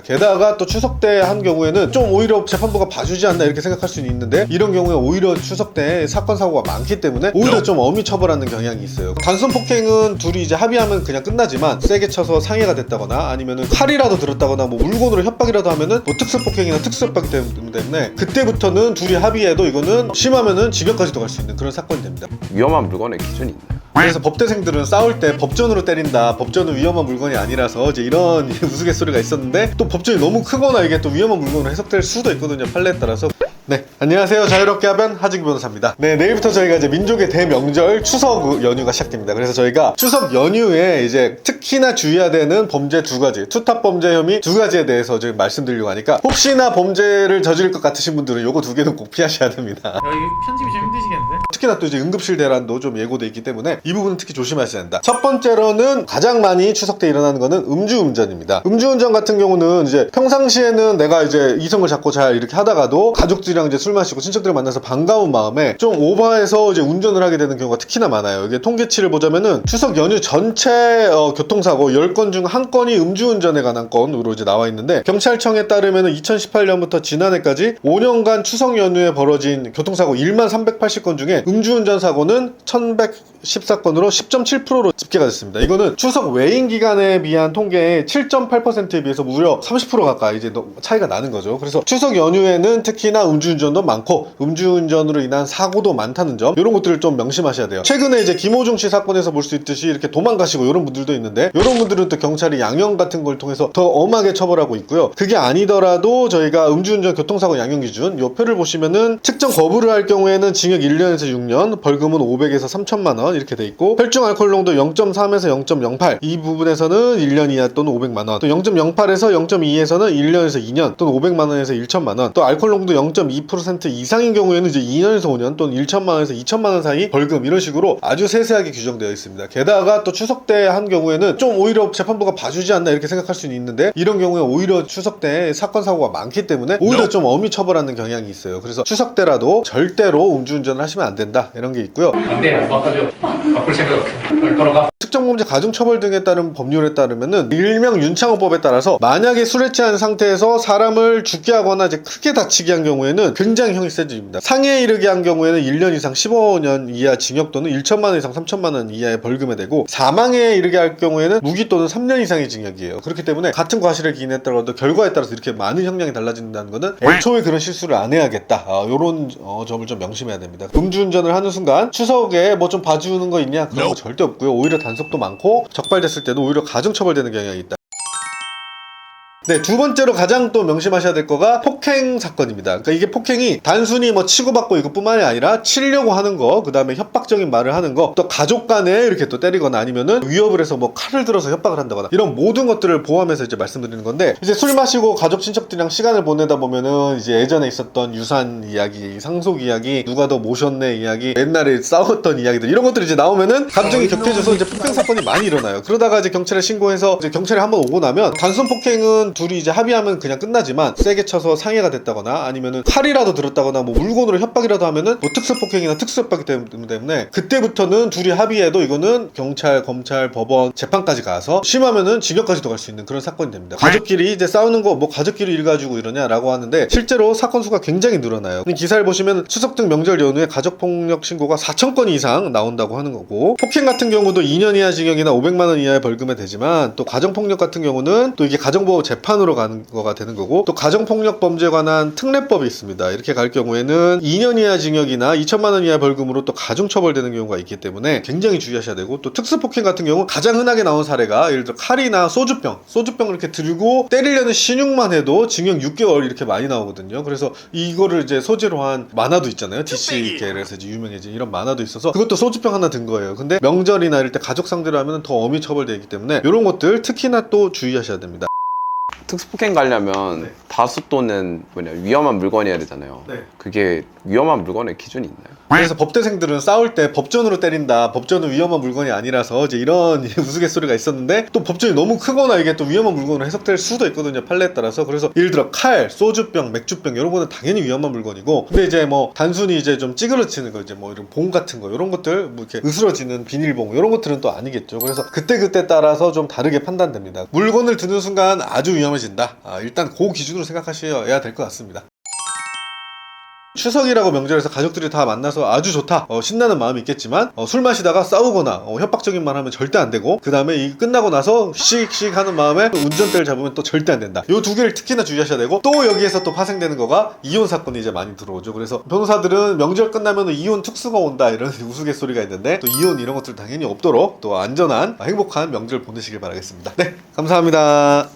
게다가 또 추석 때 한 경우에는 좀 오히려 재판부가 봐주지 않나 이렇게 생각할 수는 있는데, 이런 경우에 오히려 추석 때 사건 사고가 많기 때문에 오히려 좀 엄히 처벌하는 경향이 있어요. 단순 폭행은 둘이 이제 합의하면 그냥 끝나지만, 세게 쳐서 상해가 됐다거나 아니면은 칼이라도 들었다거나 뭐 물건으로 협박이라도 하면은 뭐 특수폭행이나 특수협박이 때문에 그때부터는 둘이 합의해도 이거는 심하면은 징역까지도 갈 수 있는 그런 사건이 됩니다. 위험한 물건의 기준이 있나요? 그래서 법대생들은 싸울 때 법전으로 때린다, 법전은 위험한 물건이 아니라서 이제 이런 우스갯소리가 있었는데, 또 법전이 너무 크거나 이게 또 위험한 물건으로 해석될 수도 있거든요, 판례에 따라서. 네, 안녕하세요. 자유롭게 하변 하진규 변호사입니다. 네, 내일부터 저희가 이제 민족의 대명절 추석 연휴가 시작됩니다. 그래서 저희가 추석 연휴에 이제 특히나 주의해야 되는 범죄 두 가지, 투탑 범죄 혐의 두 가지에 대해서 지금 말씀드리려고 하니까, 혹시나 범죄를 저지를 것 같으신 분들은 요거 두 개는 꼭 피하셔야 됩니다. 야, 이거 편집이 좀 힘드시겠는데? 특히나 또 이제 응급실 대란도 좀 예고돼 있기 때문에 이 부분은 특히 조심하셔야 된다. 첫 번째로는 가장 많이 추석 때 일어나는 거는 음주운전입니다. 음주운전 같은 경우는 이제 평상시에는 내가 이제 이성을 잡고 잘 이렇게 하다가도 가족들이랑 이제 술 마시고 친척들을 만나서 반가운 마음에 좀 오버해서 이제 운전을 하게 되는 경우가 특히나 많아요. 이게 통계치를 보자면은 추석 연휴 전체 교통사고 10건 중 1건이 음주운전에 관한 건으로 이제 나와 있는데, 경찰청에 따르면은 2018년부터 지난해까지 5년간 추석 연휴에 벌어진 교통사고 1만 380건 중에 음주운전 사고는 1114건으로 10.7%로 집계가 됐습니다. 이거는 추석 외인 기간에 비한 통계의 7.8%에 비해서 무려 30% 가까이 이제 차이가 나는 거죠. 그래서 추석 연휴에는 특히나 음주운전도 많고 음주운전으로 인한 사고도 많다는 점, 이런 것들을 좀 명심하셔야 돼요. 최근에 이제 김호중 씨 사건에서 볼 수 있듯이 이렇게 도망가시고 이런 분들도 있는데, 이런 분들은 또 경찰이 양형 같은 걸 통해서 더 엄하게 처벌하고 있고요. 그게 아니더라도 저희가 음주운전 교통사고 양형 기준 요 표를 보시면은, 측정 거부를 할 경우에는 징역 1년에서 6년, 벌금은 500에서 3천만 원 이렇게 돼 있고, 혈중 알코올 농도 0.3에서 0.08 이 부분에서는 1년 이하 또는 500만 원, 또 0.08에서 0.2에서는 1년에서 2년 또는 500만 원에서 1천만 원, 또 알코올 농도 0.2% 이상인 경우에는 이제 2년에서 5년 또는 1천만 원에서 2천만 원 사이 벌금, 이런 식으로 아주 세세하게 규정되어 있습니다. 게다가 또 추석 때 한 경우에는 좀 오히려 재판부가 봐주지 않나 이렇게 생각할 수는 있는데, 이런 경우에 오히려 추석 때 사건 사고가 많기 때문에 오히려 좀 엄히 처벌하는 경향이 있어요. 그래서 추석 때라도 절대로 음주운전을 하시면 안 된다, 이런 게 있고요. 안 돼, 안 바꿔줘. 바꿀 생각 없어. 걸어가. 특정범죄 가중처벌 등에 따른 법률에 따르면은 일명 윤창호법에 따라서, 만약에 술에 취한 상태에서 사람을 죽게 하거나 이제 크게 다치게 한 경우에는 굉장히 형이 세집니다. 상해에 이르게 한 경우에는 1년 이상 15년 이하 징역 또는 1천만 원 이상 3천만 원 이하의 벌금에 되고, 사망에 이르게 할 경우에는 무기 또는 3년 이상의 징역이에요. 그렇기 때문에 같은 과실을 기인했더라도 결과에 따라서 이렇게 많은 형량이 달라진다는 거는 애초에 그런 실수를 안 해야겠다, 요런 점을 좀 명심해야 됩니다. 음주운전을 하는 순간 추석에 뭐 좀 봐주는 거 있냐, 그런 거 절대 없고요. 오히려 단속도 많고 적발됐을 때도 오히려 가중처벌되는 경향이 있다. 네, 두 번째로 가장 또 명심하셔야 될 거가 폭행 사건입니다. 그러니까 이게 폭행이 단순히 뭐 치고받고 이것뿐만이 아니라 치려고 하는 거, 그 다음에 협박적인 말을 하는 거, 또 가족 간에 이렇게 또 때리거나 아니면은 위협을 해서 뭐 칼을 들어서 협박을 한다거나, 이런 모든 것들을 포함해서 이제 말씀드리는 건데, 이제 술 마시고 가족 친척들이랑 시간을 보내다 보면은 이제 예전에 있었던 유산 이야기, 상속 이야기, 누가 더 모셨네 이야기, 옛날에 싸웠던 이야기들, 이런 것들이 이제 나오면은 감정이 격해져서 이제 폭행 사건이 많이 일어나요. 그러다가 이제 경찰에 신고해서 이제 경찰이 한번 오고 나면, 단순 폭행은 둘이 이제 합의하면 그냥 끝나지만, 세게 쳐서 상해가 됐다거나 아니면은 칼이라도 들었다거나 뭐 물건으로 협박이라도 하면은 뭐 특수폭행이나 특수협박이 때문에 그때부터는 둘이 합의해도 이거는 경찰, 검찰, 법원, 재판까지 가서 심하면은 징역까지도 갈 수 있는 그런 사건이 됩니다. 가족끼리 이제 싸우는 거 뭐 가족끼리 일 가지고 이러냐라고 하는데, 실제로 사건 수가 굉장히 늘어나요. 기사를 보시면 추석 등 명절 연후에 가족폭력 신고가 4,000건 이상 나온다고 하는 거고, 폭행 같은 경우도 2년 이하 징역이나 500만 원 이하의 벌금에 되지만, 또 가정폭력 같은 경우는 또 이게 가정보호 재판으로 가는 거가 되는 거고, 또 가정폭력 범죄에 관한 특례법이 있습니다. 이렇게 갈 경우에는 2년 이하 징역이나 2천만 원 이하 벌금으로 또 가중처벌되는 경우가 있기 때문에 굉장히 주의하셔야 되고, 또 특수폭행 같은 경우 가장 흔하게 나온 사례가, 예를 들어 칼이나 소주병을 이렇게 들고 때리려는 신용만 해도 징역 6개월 이렇게 많이 나오거든요. 그래서 이거를 이제 소재로 한 만화도 있잖아요. DC계에서 이제 유명해진 이런 만화도 있어서 그것도 소주병 하나 든 거예요. 근데 명절이나 이럴 때 가족 상대로 하면 더 엄히 처벌되기 때문에 이런 것들 특히나 또 주의하셔야 됩니다. 특수폭행 가려면 네. 다수 또는 위험한 물건이어야 되잖아요. 네. 그게 위험한 물건의 기준이 있나요? 그래서 법대생들은 싸울 때 법전으로 때린다, 법전은 위험한 물건이 아니라서 이제 이런 우스갯소리가 있었는데, 또 법전이 너무 크거나 이게 또 위험한 물건으로 해석될 수도 있거든요, 판례에 따라서. 그래서 예를 들어 칼, 소주병, 맥주병 이런 거는 당연히 위험한 물건이고, 근데 이제 뭐 단순히 이제 좀 찌그러지는 거, 이제 뭐 이런 봉 같은 거 이런 것들, 뭐 이렇게 으스러지는 비닐봉 이런 것들은 또 아니겠죠. 그래서 그때 따라서 좀 다르게 판단됩니다. 물건을 드는 순간 아주 위험해진다, 일단 그 기준으로 생각하셔야 될 것 같습니다. 추석이라고 명절에서 가족들이 다 만나서 아주 좋다, 신나는 마음이 있겠지만, 술 마시다가 싸우거나 협박적인 말 하면 절대 안 되고, 그 다음에 이 끝나고 나서 씩씩 하는 마음에 운전대를 잡으면 또 절대 안 된다. 요 두 개를 특히나 주의하셔야 되고, 또 여기에서 또 파생되는 거가 이혼 사건이 이제 많이 들어오죠. 그래서 변호사들은 명절 끝나면 이혼 특수가 온다 이런 우스갯소리가 있는데, 또 이혼 이런 것들 당연히 없도록 또 안전한 행복한 명절 보내시길 바라겠습니다. 네, 감사합니다.